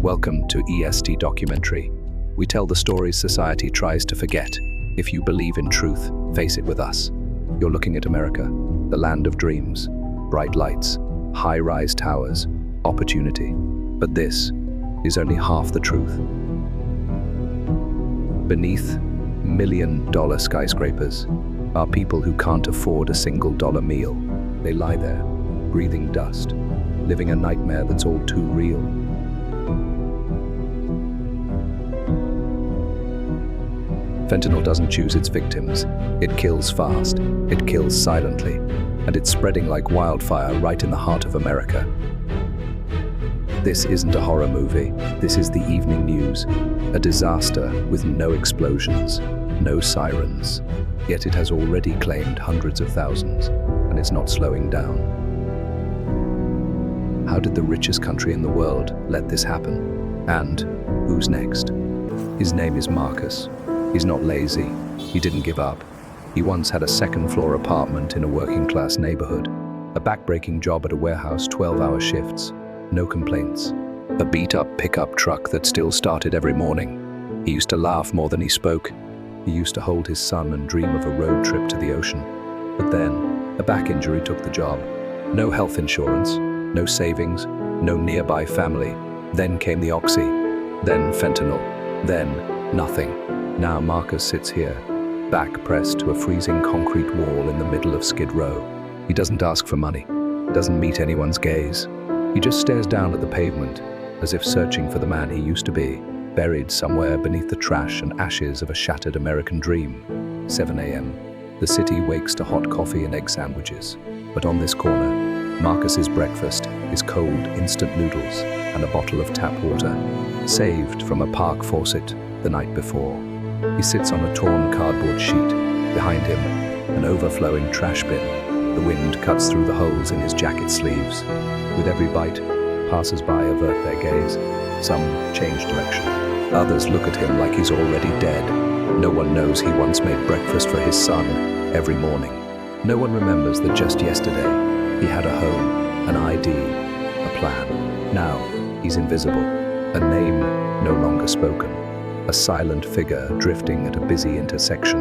Welcome to estdocumentary. We tell the stories society tries to forget. If you believe in truth, face it with us. You're looking at America, the land of dreams, bright lights, high-rise towers, opportunity. But this is only half the truth. Beneath million-dollar skyscrapers are people who can't afford a single-dollar meal. They lie there, breathing dust, living a nightmare that's all too real. Fentanyl doesn't choose its victims. It kills fast, it kills silently, and it's spreading like wildfire right in the heart of America. This isn't a horror movie. This is the evening news. A disaster with no explosions, no sirens. Yet it has already claimed hundreds of thousands, and it's not slowing down. How did the richest country in the world let this happen? And who's next? His name is Marcus. He's not lazy. He didn't give up. He once had a second-floor apartment in a working-class neighborhood, a back-breaking job at a warehouse, 12-hour shifts, no complaints, a beat-up pickup truck that still started every morning. He used to laugh more than he spoke. He used to hold his son and dream of a road trip to the ocean. But then, a back injury took the job. No health insurance, no savings, no nearby family. Then came the oxy, then fentanyl, then nothing. Now Marcus sits here, back pressed to a freezing concrete wall in the middle of Skid Row. He doesn't ask for money, doesn't meet anyone's gaze. He just stares down at the pavement, as if searching for the man he used to be, buried somewhere beneath the trash and ashes of a shattered American dream. 7 a.m. The city wakes to hot coffee and egg sandwiches. But on this corner, Marcus's breakfast is cold instant noodles and a bottle of tap water, saved from a park faucet the night before. He sits on a torn cardboard sheet. Behind him, an overflowing trash bin. The wind cuts through the holes in his jacket sleeves. With every bite, passers-by avert their gaze. Some change direction. Others look at him like he's already dead. No one knows he once made breakfast for his son every morning. No one remembers that just yesterday, he had a home, an ID, a plan. Now, he's invisible. A name no longer spoken. A silent figure drifting at a busy intersection.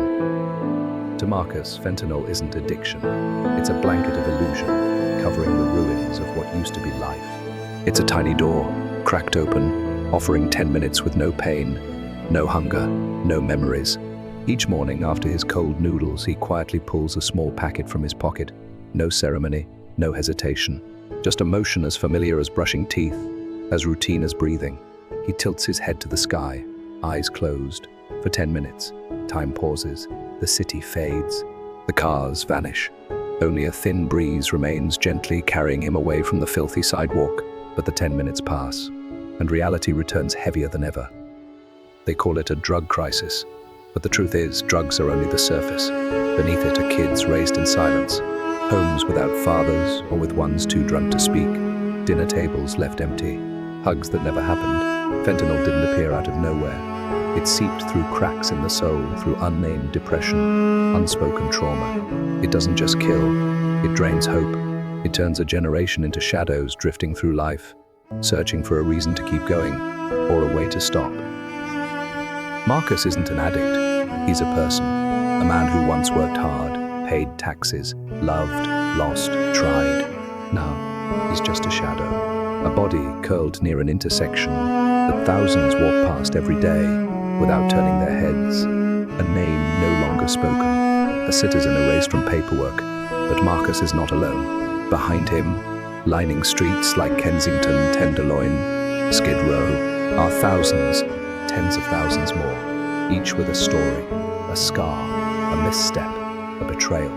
To Marcus, fentanyl isn't addiction. It's a blanket of illusion, covering the ruins of what used to be life. It's a tiny door, cracked open, offering 10 minutes with no pain, no hunger, no memories. Each morning after his cold noodles, he quietly pulls a small packet from his pocket. No ceremony, no hesitation. Just a motion as familiar as brushing teeth, as routine as breathing. He tilts his head to the sky, eyes closed. For 10 minutes, time pauses. The city fades. The cars vanish. Only a thin breeze remains gently carrying him away from the filthy sidewalk. But the 10 minutes pass, and reality returns heavier than ever. They call it a drug crisis. But the truth is, drugs are only the surface. Beneath it are kids raised in silence, homes without fathers or with ones too drunk to speak, dinner tables left empty, hugs that never happened. Fentanyl didn't appear out of nowhere. It seeped through cracks in the soul, through unnamed depression, unspoken trauma. It doesn't just kill, it drains hope. It turns a generation into shadows drifting through life, searching for a reason to keep going or a way to stop. Marcus isn't an addict. He's a person, a man who once worked hard, paid taxes, loved, lost, tried. Now, he's just a shadow, a body curled near an intersection that thousands walk past every day without turning their heads, a name no longer spoken, a citizen erased from paperwork. But Marcus is not alone. Behind him, lining streets like Kensington, Tenderloin, Skid Row, are thousands, tens of thousands more, each with a story, a scar, a misstep, a betrayal,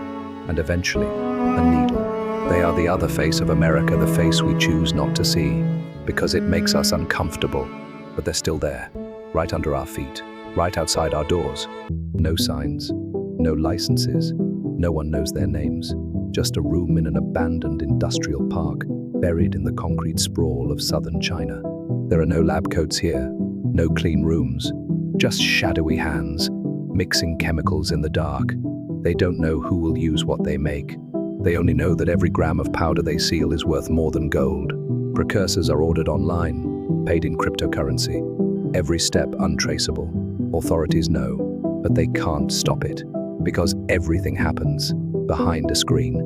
and eventually, a needle. They are the other face of America, the face we choose not to see, because it makes us uncomfortable, but they're still there, right under our feet, right outside our doors. No signs, no licenses, no one knows their names. Just a room in an abandoned industrial park, buried in the concrete sprawl of southern China. There are no lab coats here, no clean rooms, just shadowy hands, mixing chemicals in the dark. They don't know who will use what they make. They only know that every gram of powder they seal is worth more than gold. Precursors are ordered online, paid in cryptocurrency. Every step untraceable. Authorities know, but they can't stop it, because everything happens behind a screen.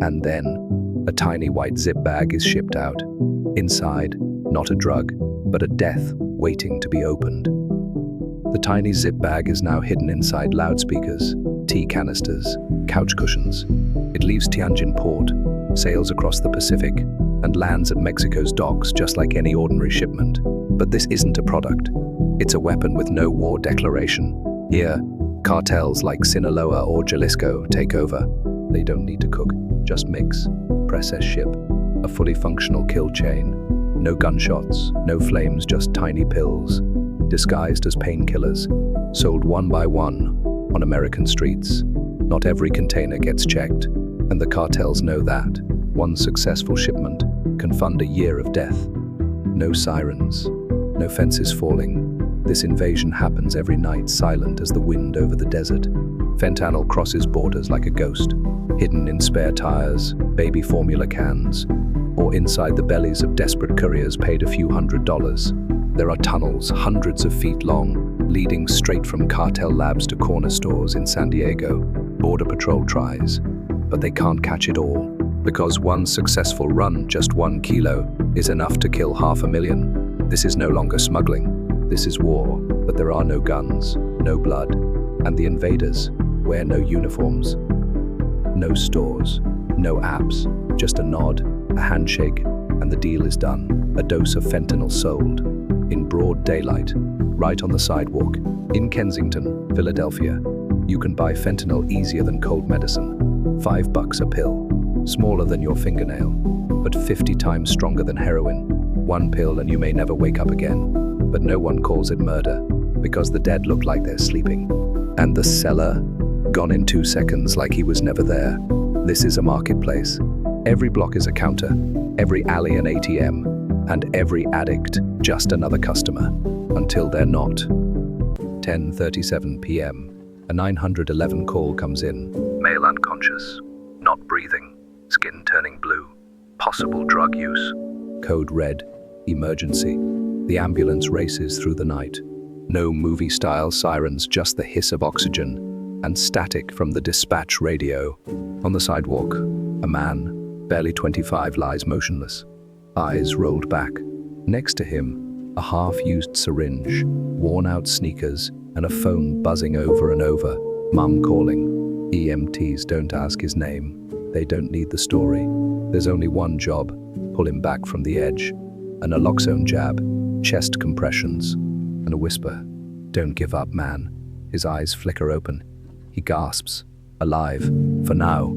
And then, a tiny white zip bag is shipped out. Inside, not a drug, but a death waiting to be opened. The tiny zip bag is now hidden inside loudspeakers, tea canisters, couch cushions. It leaves Tianjin port, sails across the Pacific, and lands at Mexico's docks just like any ordinary shipment. But this isn't a product. It's a weapon with no war declaration. Here, cartels like Sinaloa or Jalisco take over. They don't need to cook, just mix, process, ship. A fully functional kill chain. No gunshots, no flames, just tiny pills, disguised as painkillers, sold one by one on American streets. Not every container gets checked, and the cartels know that. One successful shipment can fund a year of death. No sirens, no fences falling. This invasion happens every night, silent as the wind over the desert. Fentanyl crosses borders like a ghost, hidden in spare tires, baby formula cans, or inside the bellies of desperate couriers paid a few $100s. There are tunnels hundreds of feet long, leading straight from cartel labs to corner stores in San Diego. Border Patrol tries, but they can't catch it all, because one successful run, just 1 kilo, is enough to kill 500,000. This is no longer smuggling. This is war, but there are no guns, no blood, and the invaders wear no uniforms. No stores, no apps, just a nod, a handshake, and the deal is done. A dose of fentanyl sold, in broad daylight, right on the sidewalk, in Kensington, Philadelphia. You can buy fentanyl easier than cold medicine. $5 a pill, smaller than your fingernail, but 50 times stronger than heroin. One pill and you may never wake up again. But no one calls it murder, because the dead look like they're sleeping. And the seller, gone in 2 seconds like he was never there. This is a marketplace. Every block is a counter, every alley an ATM, and every addict just another customer, until they're not. 10:37 p.m. A 911 call comes in. Male unconscious, not breathing, skin turning blue, possible drug use. Code red, emergency. The ambulance races through the night. No movie-style sirens, just the hiss of oxygen and static from the dispatch radio. On the sidewalk, a man, barely 25, lies motionless, eyes rolled back. Next to him, a half-used syringe, worn-out sneakers, and a phone buzzing over and over. Mum calling. EMTs don't ask his name. They don't need the story. There's only one job: pull him back from the edge. A naloxone jab, chest compressions, and a whisper. Don't give up, man. His eyes flicker open. He gasps. Alive, for now.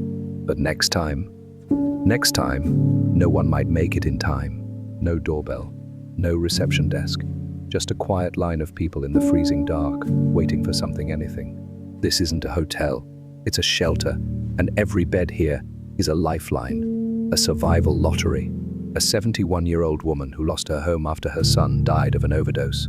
But next time, no one might make it in time. No doorbell, no reception desk. Just a quiet line of people in the freezing dark, waiting for something, anything. This isn't a hotel, it's a shelter, and every bed here is a lifeline, a survival lottery. A 71-year-old woman who lost her home after her son died of an overdose.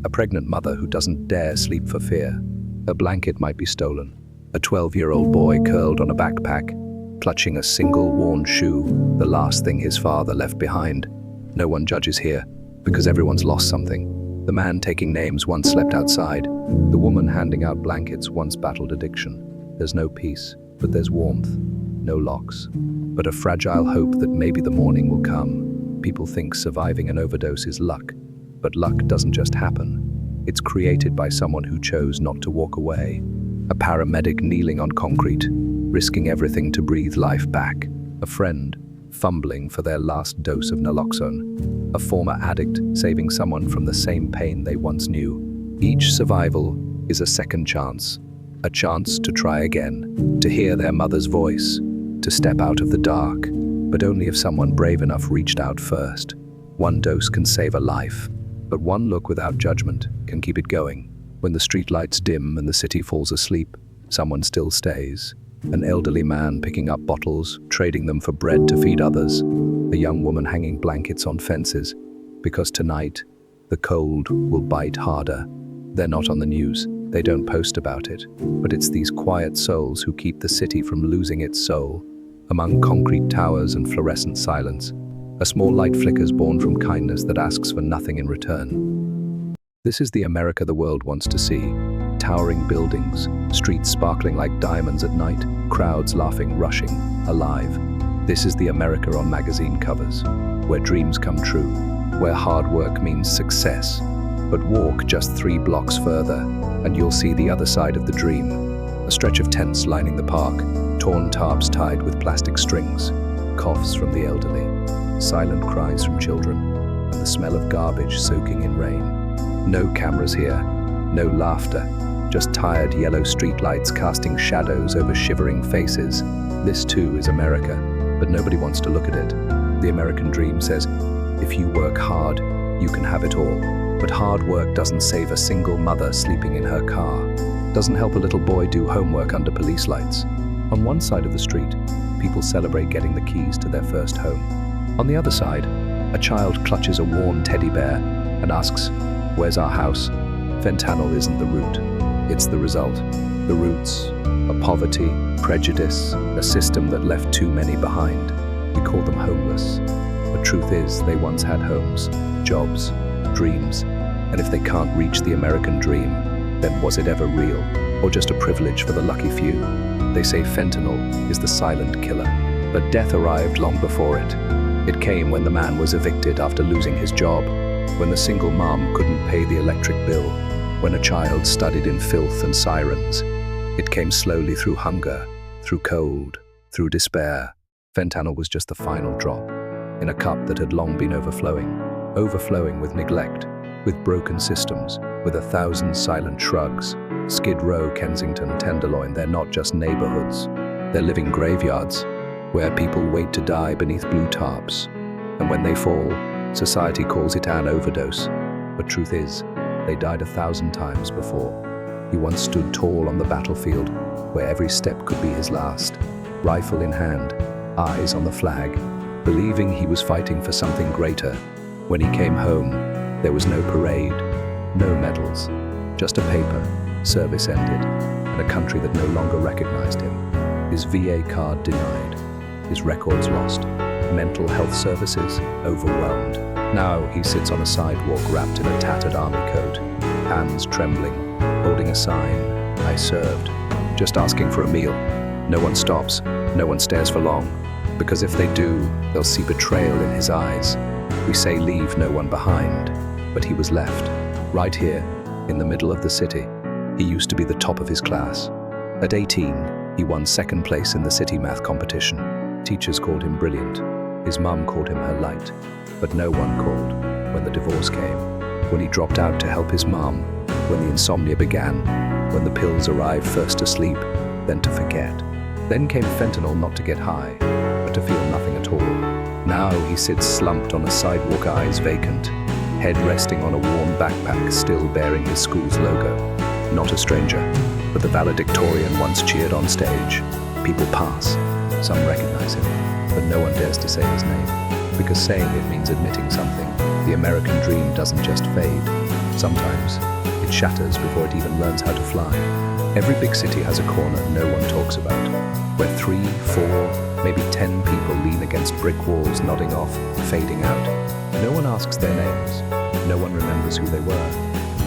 A pregnant mother who doesn't dare sleep for fear. Her blanket might be stolen. A 12-year-old boy curled on a backpack, clutching a single worn shoe, the last thing his father left behind. No one judges here, because everyone's lost something. The man taking names once slept outside. The woman handing out blankets once battled addiction. There's no peace, but there's warmth. No locks, but a fragile hope that maybe the morning will come. People think surviving an overdose is luck, but luck doesn't just happen. It's created by someone who chose not to walk away. A paramedic kneeling on concrete, risking everything to breathe life back. A friend fumbling for their last dose of naloxone. A former addict saving someone from the same pain they once knew. Each survival is a second chance. A chance to try again, to hear their mother's voice, to step out of the dark, but only if someone brave enough reached out first. One dose can save a life, but one look without judgment can keep it going. When the streetlights dim and the city falls asleep, someone still stays. An elderly man picking up bottles, trading them for bread to feed others. A young woman hanging blankets on fences, because tonight, the cold will bite harder. They're not on the news, they don't post about it, but it's these quiet souls who keep the city from losing its soul. Among concrete towers and fluorescent silence, A small light flickers born from kindness that asks for nothing in return. This is the America the world wants to see. Towering buildings, streets sparkling like diamonds at night, crowds laughing, rushing, alive. This is the America on magazine covers, where dreams come true, where hard work means success. But walk just 3 blocks further, and you'll see the other side of the dream. A stretch of tents lining the park, torn tarps tied with plastic strings, coughs from the elderly, silent cries from children, and the smell of garbage soaking in rain. No cameras here, no laughter, just tired yellow streetlights casting shadows over shivering faces. This too is America, but nobody wants to look at it. The American dream says, if you work hard, you can have it all. But hard work doesn't save a single mother sleeping in her car, doesn't help a little boy do homework under police lights. On one side of the street, people celebrate getting the keys to their first home. On the other side, a child clutches a worn teddy bear and asks, where's our house? Fentanyl isn't the root, it's the result. The roots are poverty, prejudice, a system that left too many behind. We call them homeless. But truth is, they once had homes, jobs, dreams. And if they can't reach the American dream, then was it ever real, or just a privilege for the lucky few? They say fentanyl is the silent killer, but death arrived long before it. It came when the man was evicted after losing his job, when the single mom couldn't pay the electric bill, when a child studied in filth and sirens. It came slowly through hunger, through cold, through despair. Fentanyl was just the final drop, in a cup that had long been overflowing with neglect, with broken systems, with 1,000 silent shrugs. Skid Row, Kensington, Tenderloin, they're not just neighborhoods. They're living graveyards, where people wait to die beneath blue tarps. And when they fall, society calls it an overdose. But truth is, they died 1,000 times before. He once stood tall on the battlefield, where every step could be his last. Rifle in hand, eyes on the flag, believing he was fighting for something greater. When he came home, there was no parade, no medals, just a paper, service ended, and a country that no longer recognized him. His VA card denied, his records lost, mental health services overwhelmed. Now he sits on a sidewalk wrapped in a tattered army coat, hands trembling, holding a sign, I served, just asking for a meal. No one stops, no one stares for long, because if they do, they'll see betrayal in his eyes. We say leave no one behind, but he was left, right here, in the middle of the city. He used to be the top of his class. At 18, he won second place in the city math competition. Teachers called him brilliant. His mum called him her light. But no one called when the divorce came, when he dropped out to help his mum, when the insomnia began, when the pills arrived first to sleep, then to forget. Then came fentanyl, not to get high, but to feel nothing at all. Now he sits slumped on a sidewalk, eyes vacant, head resting on a worn backpack still bearing his school's logo. Not a stranger, but the valedictorian once cheered on stage. People pass, some recognize him, but no one dares to say his name, because saying it means admitting something. The American dream doesn't just fade. Sometimes it shatters before it even learns how to fly. Every big city has a corner no one talks about, where 3, 4, maybe 10 people lean against brick walls, nodding off, fading out. No one asks their names. No one remembers who they were.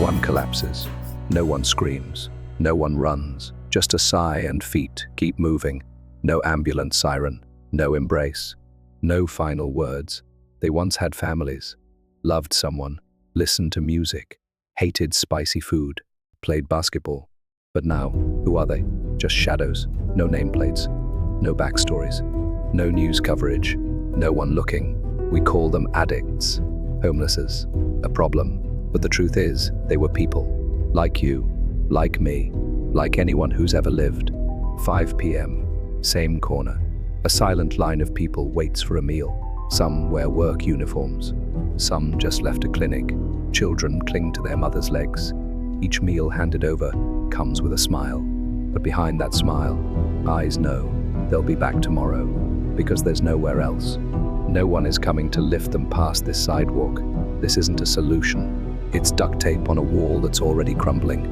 One collapses. No one screams. No one runs. Just a sigh and feet keep moving. No ambulance siren. No embrace. No final words. They once had families, loved someone, listened to music, hated spicy food, played basketball. But now, who are they? Just shadows, no nameplates, no backstories, no news coverage, no one looking. We call them addicts, homelesses, a problem. But the truth is, they were people, like you, like me, like anyone who's ever lived. 5 p.m., same corner. A silent line of people waits for a meal. Some wear work uniforms. Some just left a clinic. Children cling to their mother's legs. Each meal handed over comes with a smile. But behind that smile, eyes know they'll be back tomorrow, because there's nowhere else. No one is coming to lift them past this sidewalk. This isn't a solution. It's duct tape on a wall that's already crumbling.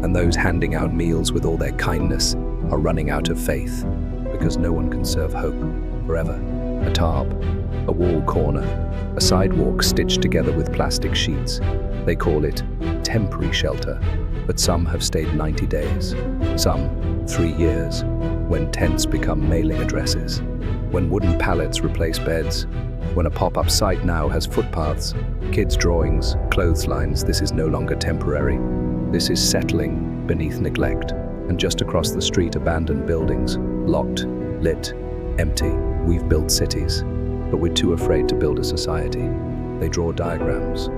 And those handing out meals with all their kindness are running out of faith, because no one can serve hope forever. A tarp, a wall corner, a sidewalk stitched together with plastic sheets. They call it temporary shelter, but some have stayed 90 days, some 3 years, when tents become mailing addresses, when wooden pallets replace beds, when a pop-up site now has footpaths, kids' drawings, clotheslines. This is no longer temporary. This is settling beneath neglect. And just across the street, abandoned buildings, locked, lit, empty. We've built cities, but we're too afraid to build a society. They draw diagrams,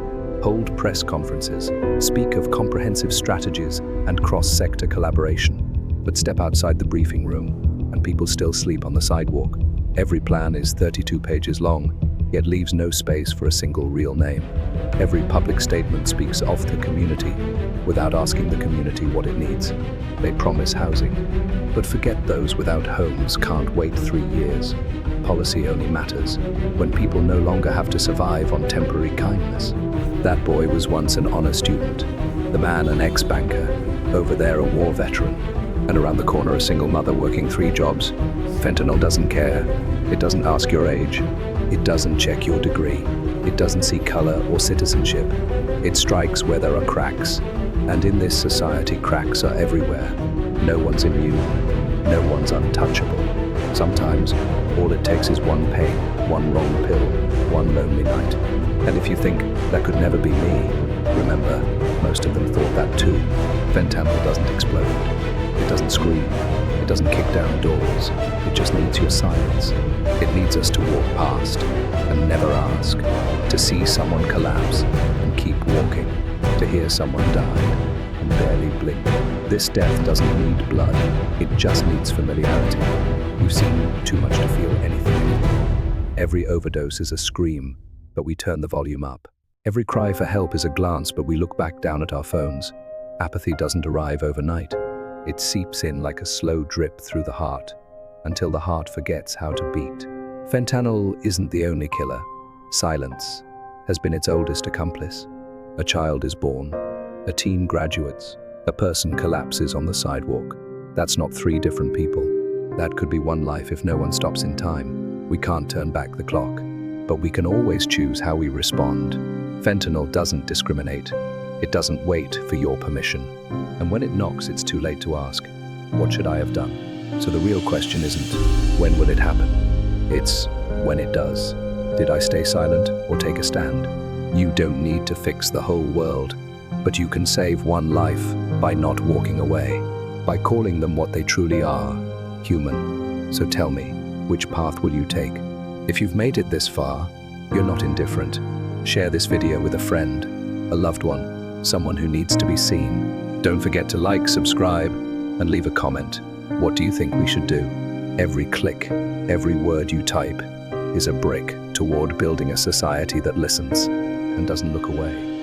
hold press conferences, speak of comprehensive strategies and cross-sector collaboration, but step outside the briefing room and people still sleep on the sidewalk. Every plan is 32 pages long, yet leaves no space for a single real name. Every public statement speaks of the community without asking the community what it needs. They promise housing, but forget those without homes can't wait 3 years. Policy only matters when people no longer have to survive on temporary kindness. That boy was once an honor student, the man an ex-banker, over there a war veteran, and around the corner a single mother working 3 jobs. Fentanyl doesn't care. It doesn't ask your age. It doesn't check your degree. It doesn't see color or citizenship. It strikes where there are cracks. And in this society, cracks are everywhere. No one's immune. No one's untouchable. Sometimes, all it takes is one pain, one wrong pill, one lonely night. And if you think that could never be me, remember, most of them thought that too. Fentanyl doesn't explode. It doesn't scream. It doesn't kick down doors. It just needs your silence. It needs us to walk past and never ask, to see someone collapse and keep walking, to hear someone die and barely blink. This death doesn't need blood. It just needs familiarity. We've seen too much to feel anything. Every overdose is a scream, but we turn the volume up. Every cry for help is a glance, but we look back down at our phones. Apathy doesn't arrive overnight. It seeps in like a slow drip through the heart, until the heart forgets how to beat. Fentanyl isn't the only killer. Silence has been its oldest accomplice. A child is born, a teen graduates, a person collapses on the sidewalk. That's not 3 different people. That could be one life if no one stops in time. We can't turn back the clock, but we can always choose how we respond. Fentanyl doesn't discriminate. It doesn't wait for your permission. And when it knocks, it's too late to ask, what should I have done? So the real question isn't, when will it happen? It's, when it does. Did I stay silent or take a stand? You don't need to fix the whole world, but you can save one life by not walking away, by calling them what they truly are, human. So tell me, which path will you take? If you've made it this far, you're not indifferent. Share this video with a friend, a loved one, someone who needs to be seen. Don't forget to like, subscribe, and leave a comment. What do you think we should do? Every click, every word you type is a brick toward building a society that listens and doesn't look away.